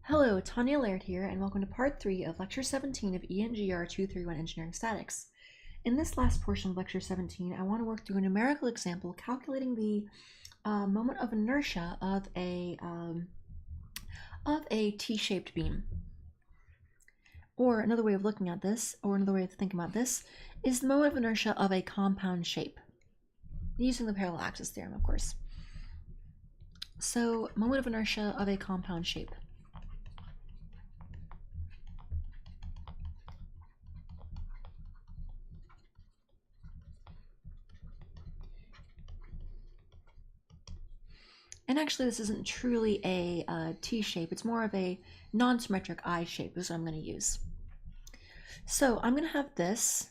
Hello, Tanya Laird here, and welcome to part 3 of Lecture 17 of ENGR 231 Engineering Statics. In this last portion of Lecture 17, I want to work through a numerical example calculating the moment of inertia of a T-shaped beam. Or another way of looking at this, or another way of thinking about this, is the moment of inertia of a compound shape, using the parallel axis theorem, of course. So, moment of inertia of a compound shape. And actually, this isn't truly a T shape. It's more of a non-symmetric I shape is what I'm going to use. So I'm going to have this,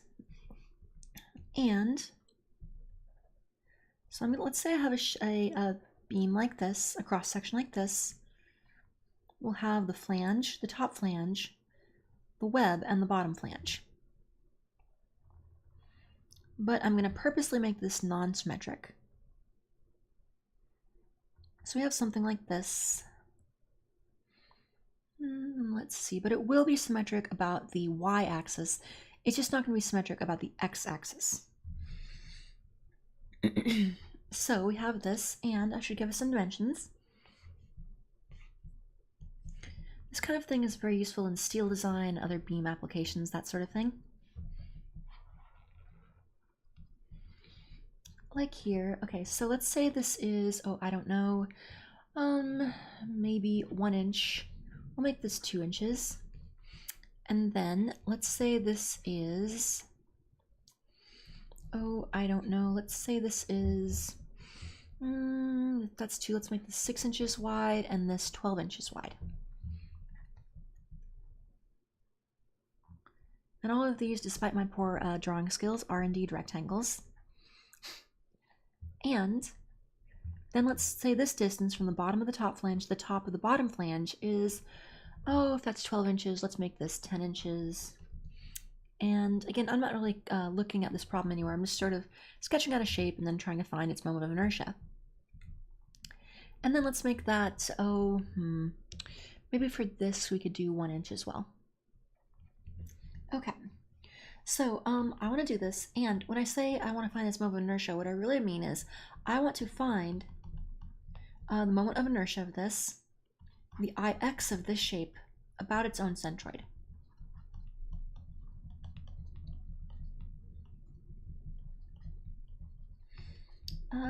and so let's say I have a beam like this, a cross section like this. We'll have the flange, the top flange, the web, and the bottom flange. But I'm going to purposely make this non-symmetric. So we have something like this. Let's see, but it will be symmetric about the y-axis. It's just not going to be symmetric about the x-axis. So we have this, and I should give us some dimensions. This kind of thing is very useful in steel design, other beam applications, that sort of thing. Like here. Okay, so let's say this is, oh, I don't know, maybe 1 inch. We'll make this 2 inches. And then let's say this is, oh, I don't know, let's say this is, that's 2, let's make this 6 inches wide and this 12 inches wide. And all of these, despite my poor drawing skills, are indeed rectangles. And then let's say this distance from the bottom of the top flange to the top of the bottom flange is, oh, if that's 12 inches, let's make this 10 inches. And again, I'm not really looking at this problem anywhere. I'm just sort of sketching out a shape and then trying to find its moment of inertia. And then let's make that, maybe for this we could do 1 inch as well. Okay. So I want to do this, and when I say I want to find this moment of inertia, what I really mean is I want to find the moment of inertia of this, the Ix of this shape, about its own centroid.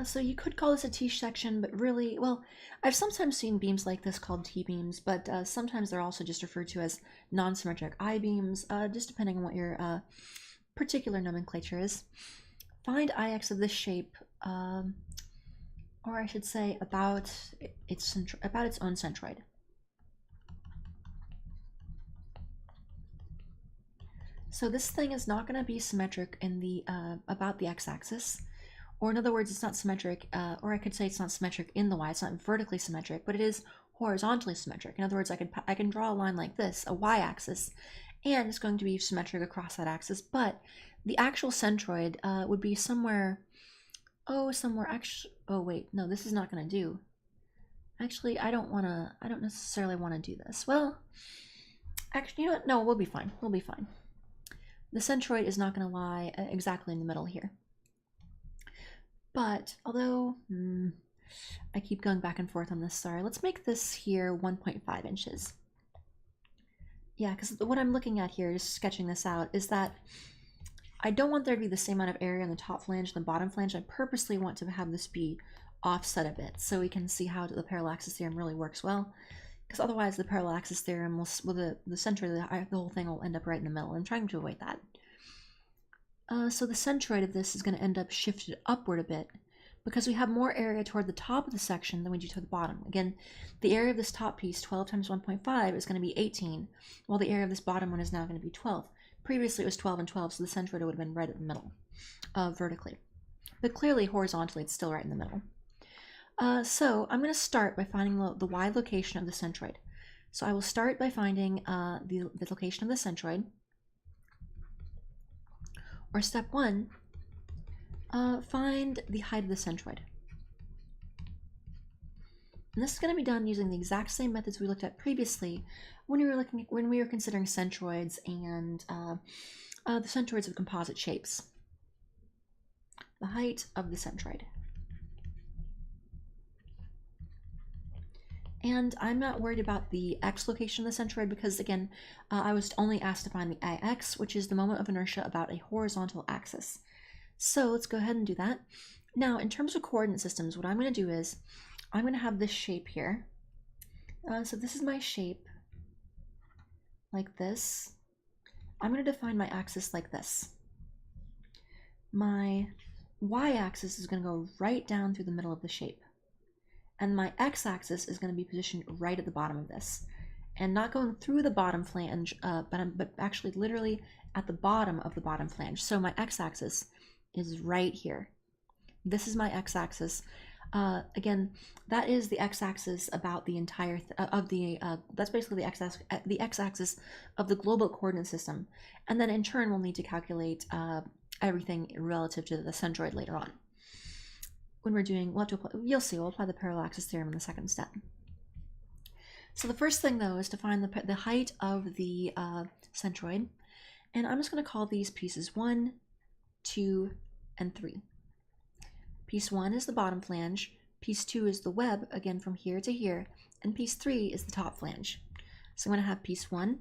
So you could call this a T-section, but really, well, I've sometimes seen beams like this called T-beams, but sometimes they're also just referred to as non-symmetric I-beams, just depending on what your particular nomenclature is. Find Ix of this shape, or I should say about its own centroid. So this thing is not going to be symmetric in the about the x-axis. Or in other words, it's not symmetric, or I could say it's not symmetric in the y. It's not vertically symmetric, but it is horizontally symmetric. In other words, I can draw a line like this, a y-axis, and it's going to be symmetric across that axis. But the actual centroid would be somewhere. Oh, wait, no, this is not going to do. Actually, I don't necessarily want to do this. Well, actually, you know what? No, we'll be fine. We'll be fine. The centroid is not going to lie exactly in the middle here. But, although, I keep going back and forth on this, sorry, let's make this here 1.5 inches. Yeah, because what I'm looking at here, just sketching this out, is that I don't want there to be the same amount of area on the top flange and the bottom flange. I purposely want to have this be offset a bit, so we can see how the parallel axis theorem really works well. Because otherwise the parallel axis theorem will, the center of the whole thing will end up right in the middle. I'm trying to avoid that. So the centroid of this is going to end up shifted upward a bit because we have more area toward the top of the section than we do toward the bottom. Again, the area of this top piece, 12 times 1.5, is going to be 18, while the area of this bottom one is now going to be 12. Previously it was 12 and 12, so the centroid would have been right in the middle, vertically. But clearly, horizontally, it's still right in the middle. So I'm going to start by finding the y location of the centroid. So I will start by finding the location of the centroid. Or step 1, find the height of the centroid. And this is going to be done using the exact same methods we looked at previously when we were considering centroids and the centroids of composite shapes. The height of the centroid. And I'm not worried about the x location of the centroid because, again, I was only asked to find the ix, which is the moment of inertia about a horizontal axis. So let's go ahead and do that. Now, in terms of coordinate systems, what I'm going to do is I'm going to have this shape here. So this is my shape, like this. I'm going to define my axis like this. My y-axis is going to go right down through the middle of the shape. And my x-axis is going to be positioned right at the bottom of this. And not going through the bottom flange, but actually literally at the bottom of the bottom flange. So my x-axis is right here. This is my x-axis. Again, that is the x-axis about the entire that's basically the x-axis of the global coordinate system. And then in turn, we'll need to calculate everything relative to the centroid later on. When we're doing, we'll have to apply, you'll see, we'll apply the parallel axis theorem in the second step. So the first thing though is to find the height of the centroid, and I'm just going to call these pieces 1, 2, and 3. Piece 1 is the bottom flange, piece 2 is the web, again from here to here, and piece 3 is the top flange. So I'm going to have piece 1,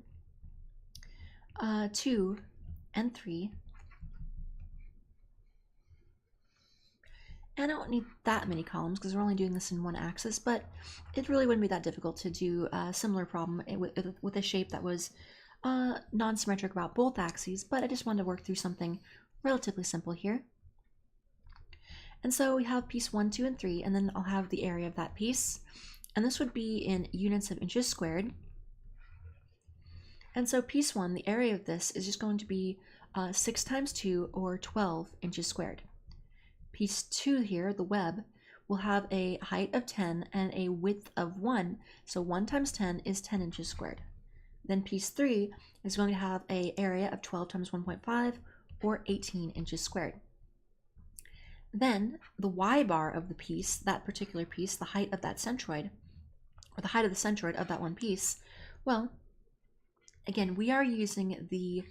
2, and 3. And I don't need that many columns because we're only doing this in one axis, but it really wouldn't be that difficult to do a similar problem with a shape that was non-symmetric about both axes, but I just wanted to work through something relatively simple here. And so we have piece 1, 2, and 3, and then I'll have the area of that piece. And this would be in units of inches squared. And so piece 1, the area of this is just going to be 6 times 2, or 12 inches squared. Piece 2 here, the web, will have a height of 10 and a width of 1, so 1 times 10 is 10 inches squared. Then piece 3 is going to have an area of 12 times 1.5, or 18 inches squared. Then the y-bar of the piece, that particular piece, the height of that centroid, or the height of the centroid of that one piece, well, again, we are using the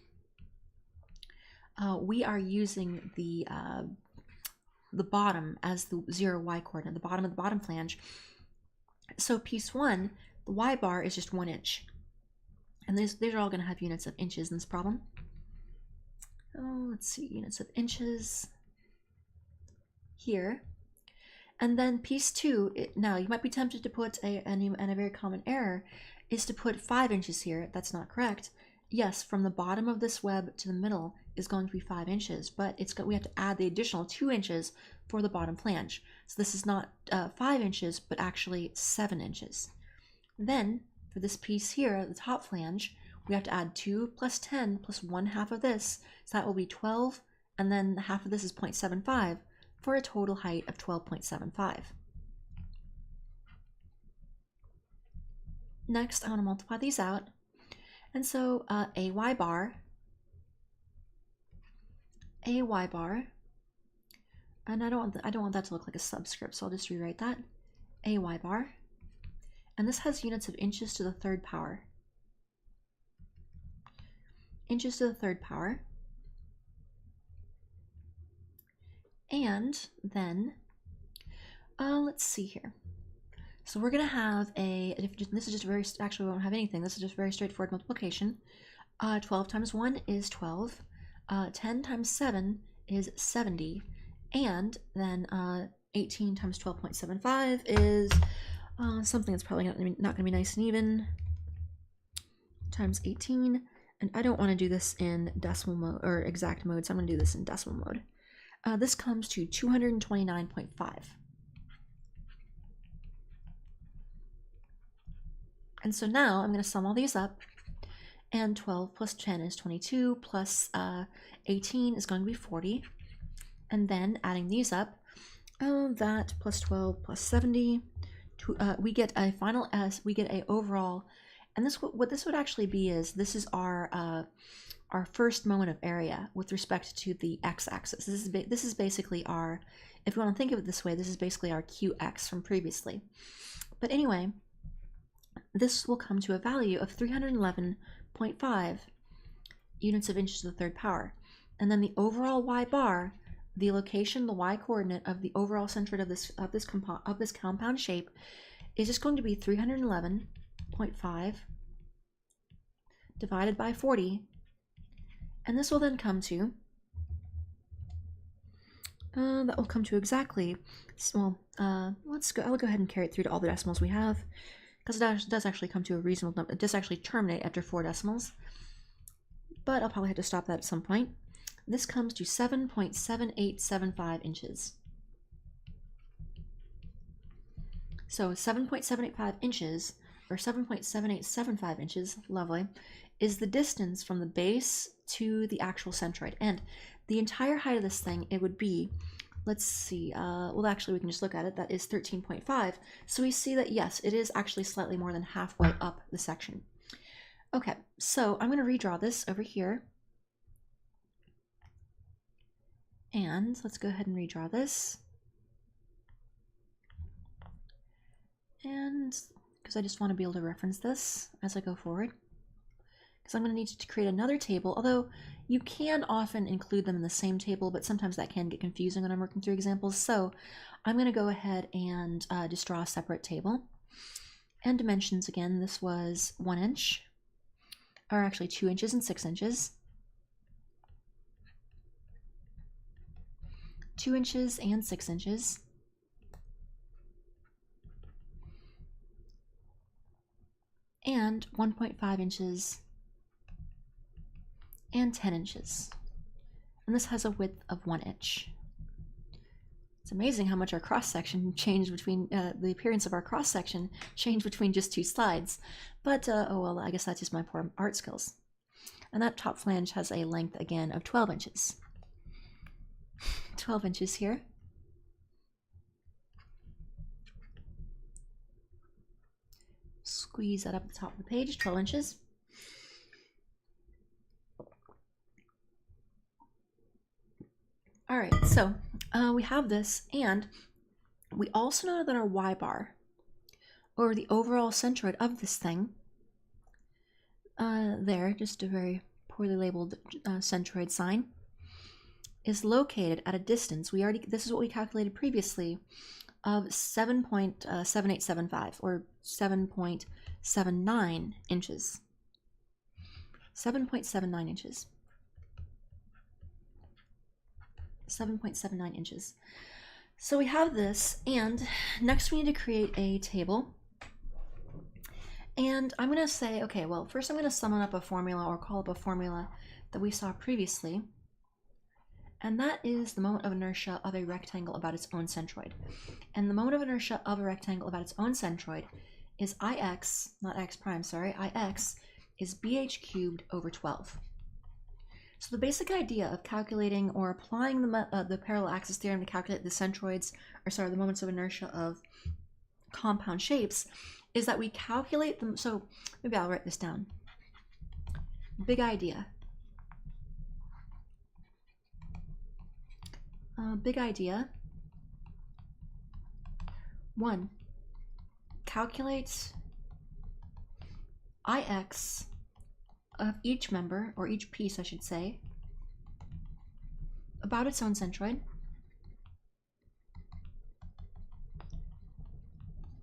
bottom as the 0y coordinate, the bottom of the bottom flange. So piece 1, the y-bar is just 1 inch. And these are all going to have units of inches in this problem. Oh, let's see, units of inches here. And then piece 2, now you might be tempted to put a very common error, is to put 5 inches here. That's not correct. Yes, from the bottom of this web to the middle is going to be 5 inches, but we have to add the additional 2 inches for the bottom flange. So this is not 5 inches, but actually 7 inches. Then for this piece here, the top flange, we have to add 2 plus 10 plus 1/2 of this, so that will be 12, and then half of this is 0.75 for a total height of 12.75. Next, I want to multiply these out. And so a y bar, and I don't want that to look like a subscript, so I'll just rewrite that. A y bar, and this has units of inches to the 3rd power. Inches to the 3rd power. And then let's see here. So we're going to have this is just very, actually we won't have anything. This is just very straightforward multiplication. 12 times 1 is 12. 10 times 7 is 70. And then 18 times 12.75 is something that's probably not going to be nice and even. Times 18. And I don't want to do this in decimal mode or exact mode, so I'm going to do this in decimal mode. This comes to 229.5. And so now I'm going to sum all these up, and 12 plus 10 is 22, plus 18 is going to be 40. And then adding these up, that plus 12 plus 70, we get a final we get a overall, and what this would actually be is, this is our first moment of area with respect to the x-axis. This is basically our, if you want to think of it this way, this is basically our qx from previously. But anyway, this will come to a value of 311.5 units of inches to the third power. And then the overall y bar, the location, the y coordinate of the overall centroid of this compound shape, is just going to be 311.5 divided by 40, and this will then come to that will come to exactly, well, let's go. I'll go ahead and carry it through to all the decimals we have, because it does actually come to a reasonable number. It does actually terminate after 4 decimals, but I'll probably have to stop that at some point. This comes to 7.7875 inches. So 7.785 inches, or 7.7875 inches, lovely, is the distance from the base to the actual centroid. And the entire height of this thing, it would be, let's see, well, actually we can just look at it. That is 13.5. So we see that, yes, it is actually slightly more than halfway up the section. Okay, so I'm going to redraw this over here. And let's go ahead and redraw this. And because I just want to be able to reference this as I go forward. Because I'm going to need to create another table, although you can often include them in the same table, but sometimes that can get confusing when I'm working through examples. So I'm going to go ahead and just draw a separate table. And dimensions, again, this was 1 inch, or actually 2 inches and 6 inches. 2 inches and 6 inches. And 1.5 inches and 10 inches. And this has a width of 1 inch. It's amazing how much our cross-section changed between, the appearance of our cross-section changed between just 2 slides. But, oh well, I guess that's just my poor art skills. And that top flange has a length, again, of 12 inches. 12 inches here. Squeeze that up at the top of the page, 12 inches. All right, so we have this, and we also know that our y bar, or the overall centroid of this thing, there, just a very poorly labeled centroid sign, is located at a distance. This is what we calculated previously, of 7.7875 or 7.79 inches. 7.79 inches. 7.79 inches. So we have this, and next we need to create a table. And I'm going to say, okay, well, first I'm going to summon up a formula, or call up a formula that we saw previously. And that is the moment of inertia of a rectangle about its own centroid. And the moment of inertia of a rectangle about its own centroid is Ix, not x prime, sorry, Ix is bh cubed over 12. So the basic idea of calculating or applying the parallel axis theorem to calculate the centroids, or sorry, the moments of inertia of compound shapes, is that we calculate them. So maybe I'll write this down. Big idea. Big idea. 1. Calculate Ix of each member, or each piece I should say, about its own centroid.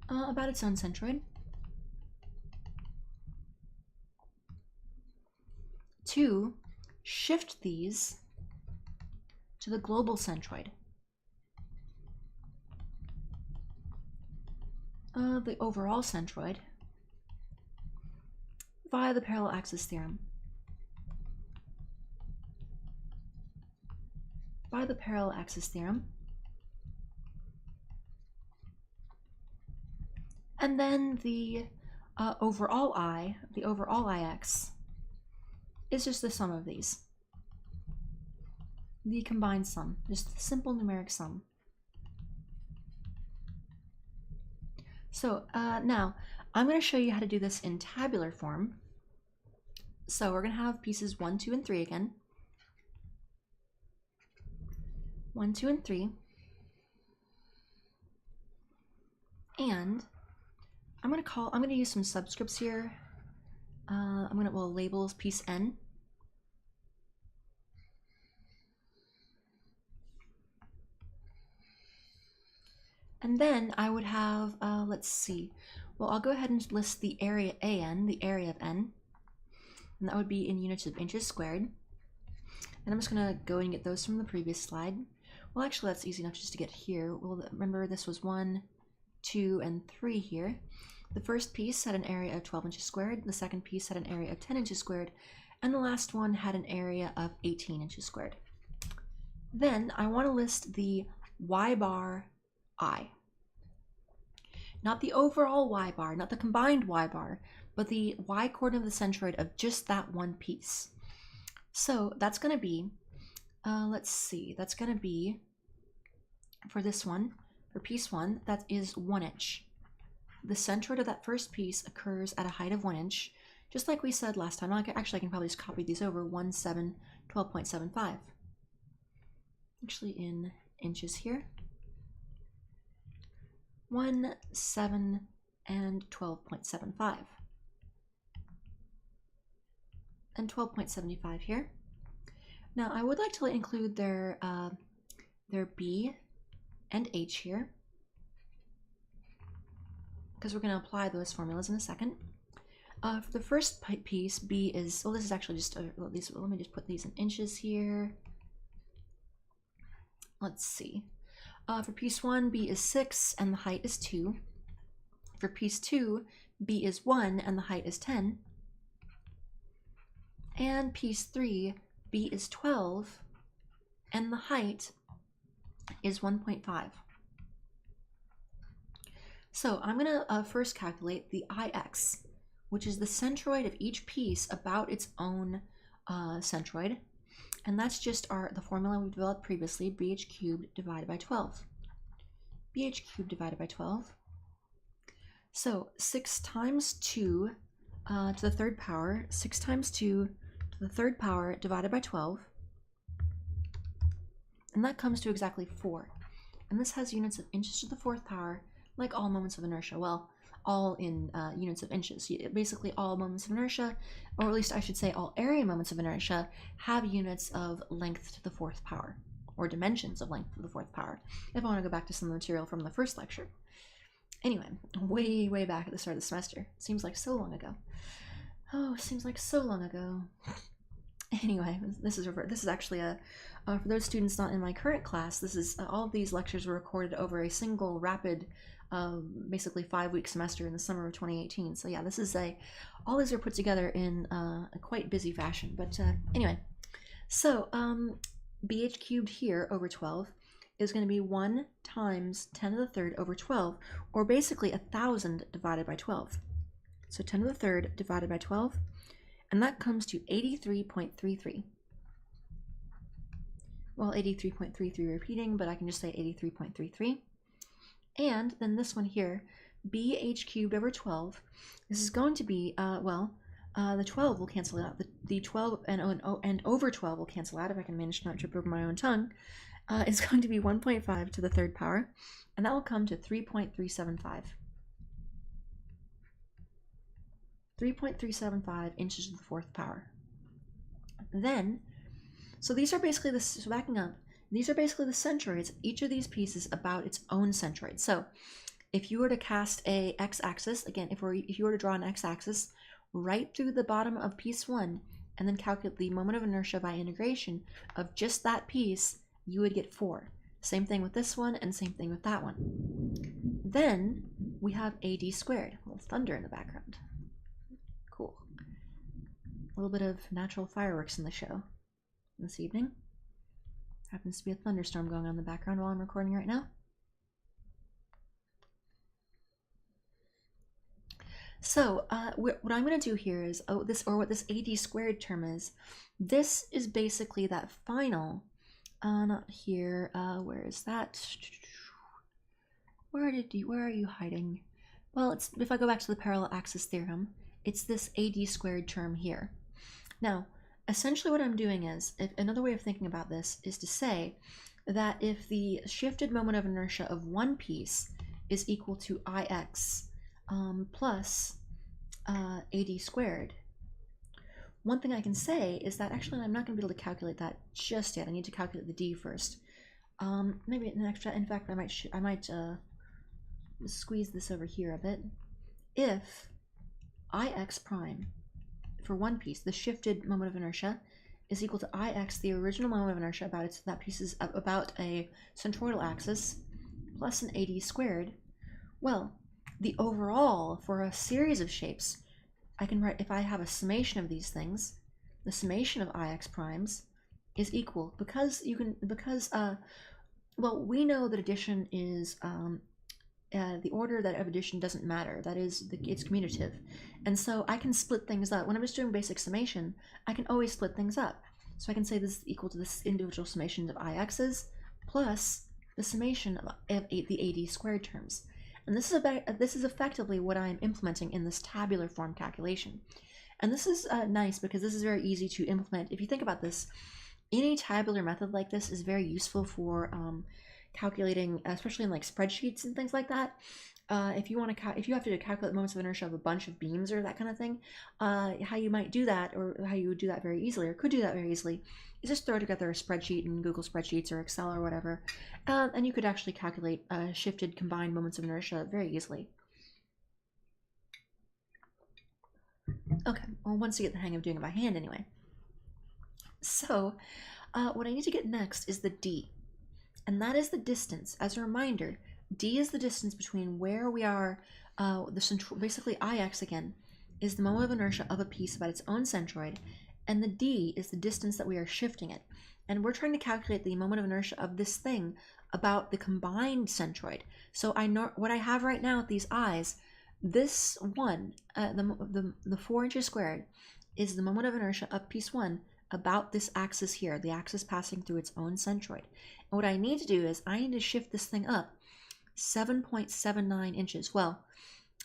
About its own centroid. 2. Shift these to the global centroid. The overall centroid via the parallel axis theorem. By the parallel axis theorem. And then the overall I, the overall Ix, is just the sum of these. The combined sum, just the simple numeric sum. So now I'm going to show you how to do this in tabular form. So we're going to have pieces 1, 2, and 3 again. 1, 2, and 3. And I'm gonna use some subscripts here. We'll label piece N. And then I would have, let's see. Well, I'll go ahead and list the area AN, the area of N. And that would be in units of inches squared. And I'm just gonna go and get those from the previous slide. Well, actually, that's easy enough just to get here. Well, remember this was 1, 2, and 3 here. The first piece had an area of 12 inches squared. The second piece had an area of 10 inches squared. And the last one had an area of 18 inches squared. Then I want to list the y bar I. Not the overall y bar, not the combined y bar, but the y coordinate of the centroid of just that one piece. So that's going to be, let's see, that's going to be, for this one, for piece 1, that is 1 inch. The centroid of that first piece occurs at a height of 1 inch, just like we said last time. Actually, I can probably just copy these over, 1, 7, 12.75. Actually in inches here. 1, 7, and 12.75. And 12.75 here. Now I would like to include their B and H here, because we're going to apply those formulas in a second. For the first piece, B is, well, this is actually just, let me just put these in inches here. Let's see. For piece 1, B is 6 and the height is 2. For piece 2, B is 1 and the height is 10. And piece 3, B is 12 and the height is 1.5. So I'm going to first calculate the IX, which is the centroid of each piece about its own centroid. And that's just the formula we developed previously, BH cubed divided by 12. BH cubed divided by 12. So 6 times 2 to the third power, 6 times 2 to the third power divided by 12. And that comes to exactly 4. And this has units of inches to the 4th power, like all moments of inertia. Well, all in units of inches. Basically all moments of inertia, or at least I should say all area moments of inertia, have units of length to the 4th power, or dimensions of length to the 4th power, if I want to go back to some of the material from the first lecture. Anyway, way back at the start of the semester. Seems like so long ago. Oh, seems like so long ago. Anyway, this is actually for those students not in my current class, this is all of these lectures were recorded over a single rapid basically 5-week semester in the summer of 2018. So yeah, this is all these are put together in a quite busy fashion. But anyway, so BH cubed here over 12 is going to be 1 times 10 to the third over 12, or basically 1,000 divided by 12. So 10 to the third divided by 12, and that comes to 83.33. Well, 83.33 repeating, but I can just say 83.33. And then this one here, BH cubed over 12, this is going to be, the 12 will cancel out. The 12 and over 12 will cancel out if I can manage to not trip over my own tongue. It's going to be 1.5 to the third power, and that will come to 3.375. 3.375 inches to the 4th power. Then, so these are basically so backing up, these are basically the centroids, each of these pieces about its own centroid. So if you were to cast a x-axis, again, if you were to draw an x-axis right through the bottom of piece 1 and then calculate the moment of inertia by integration of just that piece, you would get 4. Same thing with this one and same thing with that one. Then we have AD squared. A little thunder in the background. Cool. A little bit of natural fireworks in the show this evening. Happens to be a thunderstorm going on in the background while I'm recording right now. So what I'm going to do here is, what this AD squared term is, this is basically that final, not here, where is that? Where are you hiding? Well, if I go back to the parallel axis theorem, it's this AD squared term here. Now, essentially what I'm doing is, another way of thinking about this is to say that if the shifted moment of inertia of one piece is equal to Ix, plus AD squared. One thing I can say is that actually I'm not going to be able to calculate that just yet. I need to calculate the D first. Maybe an extra. In fact, I might squeeze this over here a bit. If Ix prime for one piece, the shifted moment of inertia, is equal to Ix, the original moment of inertia about that piece is about a centroidal axis, plus an AD squared. Well, the overall for a series of shapes, I can write, if I have a summation of these things, the summation of Ix primes is equal, well, we know that addition is, the order of addition doesn't matter. That is, it's commutative. And so I can split things up. When I'm just doing basic summation, I can always split things up. So I can say this is equal to this individual summation of Ix's plus the summation of the AD squared terms. And this is effectively what I'm implementing in this tabular form calculation. And this is nice because this is very easy to implement. If you think about this, any tabular method like this is very useful for calculating, especially in like spreadsheets and things like that. If you have to calculate moments of inertia of a bunch of beams or that kind of thing, how you might do that, or how you would do that very easily, or could do that very easily, is just throw together a spreadsheet in Google Spreadsheets or Excel or whatever, and you could actually calculate shifted combined moments of inertia very easily. Okay, well, once you get the hang of doing it by hand anyway. So what I need to get next is the D, and that is the distance. As a reminder, D is the distance between where we are, basically Ix again, is the moment of inertia of a piece about its own centroid, and the D is the distance that we are shifting it. And we're trying to calculate the moment of inertia of this thing about the combined centroid. So I know what I have right now with these I's, this one, the 4 inches squared, is the moment of inertia of piece 1 about this axis here, the axis passing through its own centroid. And what I need to do is I need to shift this thing up 7.79 inches. Well,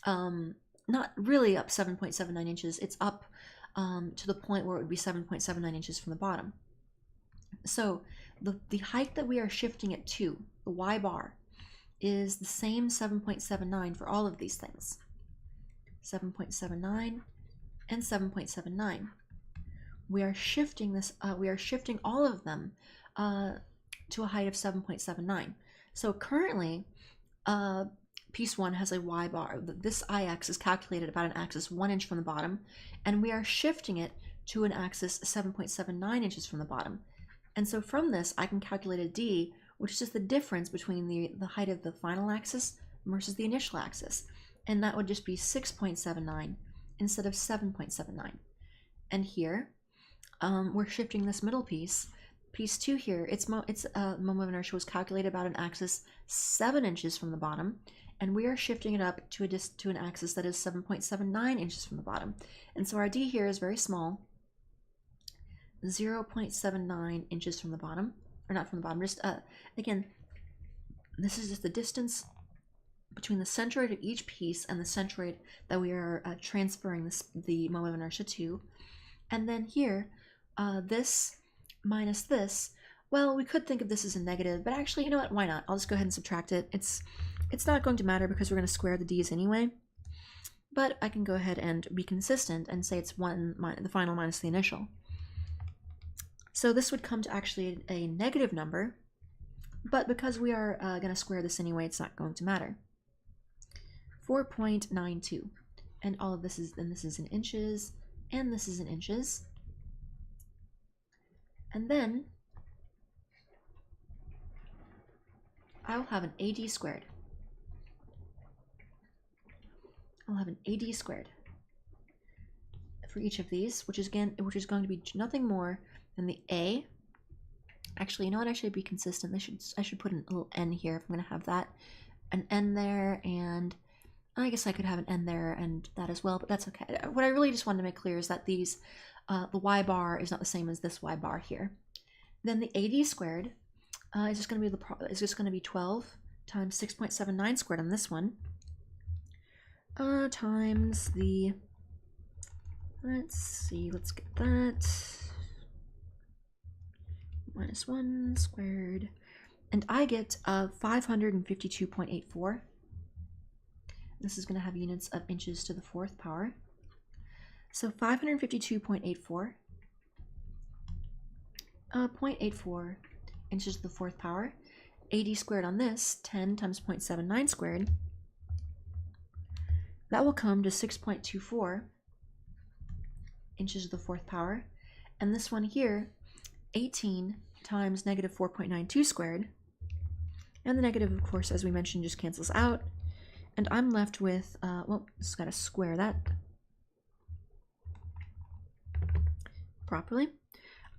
not really up 7.79 inches. It's up to the point where it would be 7.79 inches from the bottom. So the height that we are shifting it to, the y bar, is the same 7.79 for all of these things. 7.79 and 7.79. We are shifting this. We are shifting all of them to a height of 7.79. So currently, piece 1 has a y bar. This Ix is calculated about an axis 1 inch from the bottom, and we are shifting it to an axis 7.79 inches from the bottom. And so from this, I can calculate a D, which is just the difference between the height of the final axis versus the initial axis. And that would just be 6.79 instead of 7.79. And here, we're shifting this middle piece. Piece 2 here, its moment of inertia was calculated about an axis 7 inches from the bottom, and we are shifting it up to an axis that is 7.79 inches from the bottom. And so our D here is very small, 0.79 inches from the bottom, or not from the bottom, just again, this is just the distance between the centroid of each piece and the centroid that we are transferring the moment of inertia to. And then here, this minus this, well, we could think of this as a negative, but actually, you know what, why not? I'll just go ahead and subtract it. It's not going to matter because we're going to square the D's anyway, but I can go ahead and be consistent and say it's the final minus the initial. So this would come to actually a negative number, but because we are going to square this anyway, it's not going to matter. 4.92, and all of this is, and this is in inches, and this is in inches. And then I will have an AD squared. I'll have an AD squared for each of these, which is going to be nothing more than the A. Actually, you know what? I should be consistent. I should put a little n here if I'm going to have that, an n there, and I guess I could have an n there and that as well, but that's okay. What I really just wanted to make clear is that these, the y bar is not the same as this y bar here. Then the AD squared is just going to be 12 times 6.79 squared on this one, times the, let's get that, minus 1 squared, and I get 552.84. This is going to have units of inches to the 4th power. So 552.84, 0.84 inches to the 4th power. AD squared on this, 10 times 0.79 squared. That will come to 6.24 inches to the 4th power. And this one here, 18 times negative 4.92 squared. And the negative, of course, as we mentioned, just cancels out. And I'm left with, well, just got to square that properly.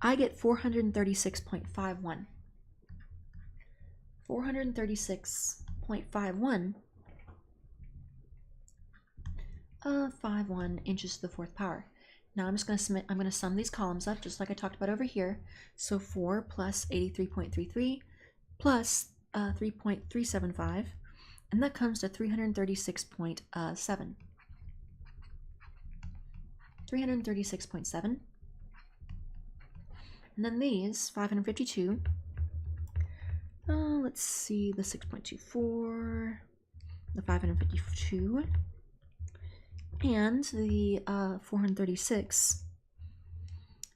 I get 436.51. 436.51 51 inches to the 4th power. Now I'm going to sum these columns up just like I talked about over here. So 4 plus 83.33 plus 3.375, and that comes to 336.7. 336.7. And then these 552. Let's see, the 6.24, the 552, and the 436.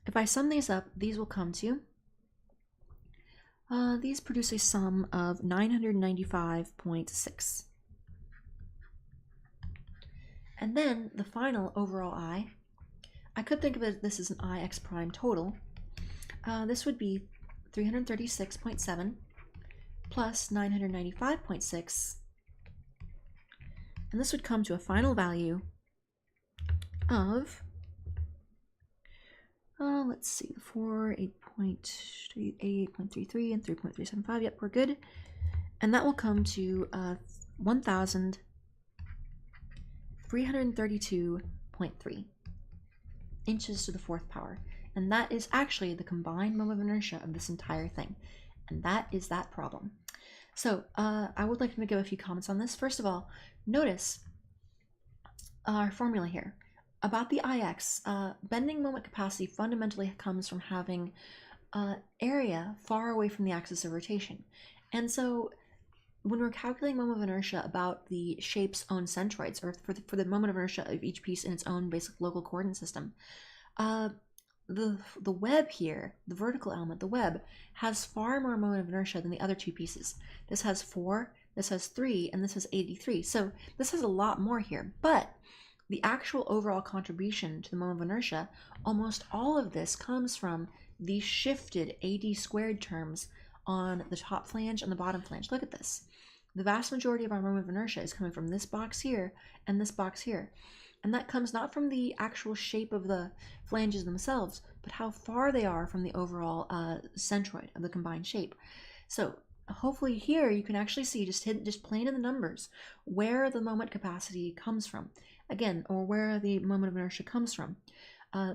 If I sum these up, these will come to, these produce a sum of 995.6. And then the final overall I could think of it, this as an Ix prime total. This would be 336.7 plus 995.6, and this would come to a final value of, let's see, 8.33 and 3.375, yep, we're good. And that will come to 1,332.3 inches to the 4th power. And that is actually the combined moment of inertia of this entire thing. And that is that problem. So I would like to give a few comments on this. First of all, notice our formula here. About the Ix, bending moment capacity fundamentally comes from having area far away from the axis of rotation. And so when we're calculating moment of inertia about the shape's own centroids, or for the moment of inertia of each piece in its own basic local coordinate system, the web here, the vertical element, the web, has far more moment of inertia than the other two pieces. This has 4, this has 3, and this has 83. So this has a lot more here. But the actual overall contribution to the moment of inertia, almost all of this comes from the shifted AD squared terms on the top flange and the bottom flange. Look at this. The vast majority of our moment of inertia is coming from this box here and this box here. And that comes not from the actual shape of the flanges themselves, but how far they are from the overall centroid of the combined shape. So hopefully here you can actually see, just plain in the numbers, where the moment capacity comes from. Again, or where the moment of inertia comes from.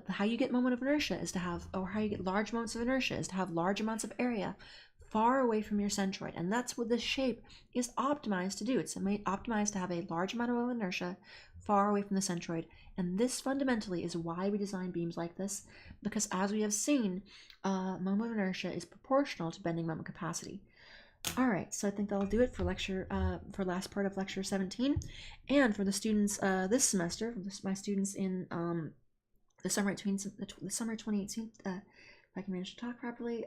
How you get moment of inertia is to have, or how you get large moments of inertia is to have large amounts of area far away from your centroid. And that's what this shape is optimized to do. It's optimized to have a large amount of moment of inertia far away from the centroid. And this fundamentally is why we design beams like this, because as we have seen, moment of inertia is proportional to bending moment capacity. All right, so I think that'll do it for lecture, for last part of lecture 17. And for the students this semester, my students in the summer 2018, if I can manage to talk properly,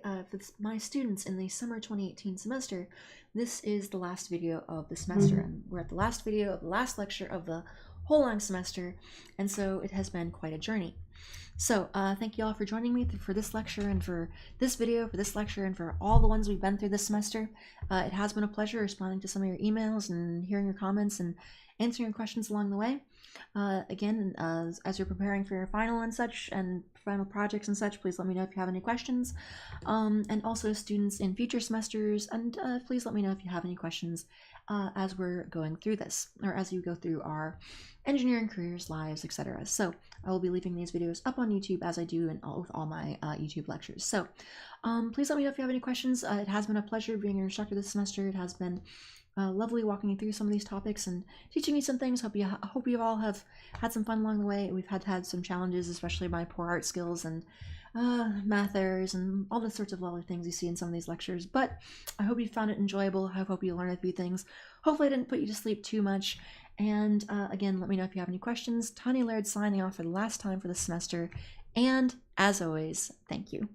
my students in the summer 2018 semester, this is the last video of the semester, and we're at the last video of the last lecture of the whole long semester, and so it has been quite a journey. So thank you all for joining me for this lecture and for this video, for this lecture, and for all the ones we've been through this semester. It has been a pleasure responding to some of your emails and hearing your comments and answering your questions along the way. Again, as you're preparing for your final and such, and final projects and such, please let me know if you have any questions. And also students in future semesters, and please let me know if you have any questions as we're going through this, or as you go through our engineering careers, lives, etc. So I will be leaving these videos up on YouTube as I do with all my YouTube lectures. So please let me know if you have any questions. It has been a pleasure being your instructor this semester. It has been lovely walking you through some of these topics and teaching you some things. Hope you all have had some fun along the way. We've had some challenges, especially my poor art skills and math errors and all the sorts of lovely things you see in some of these lectures. But I hope you found it enjoyable. I hope you learned a few things. Hopefully I didn't put you to sleep too much. And again, let me know if you have any questions. Tanya Laird signing off for the last time for the semester. And as always, thank you.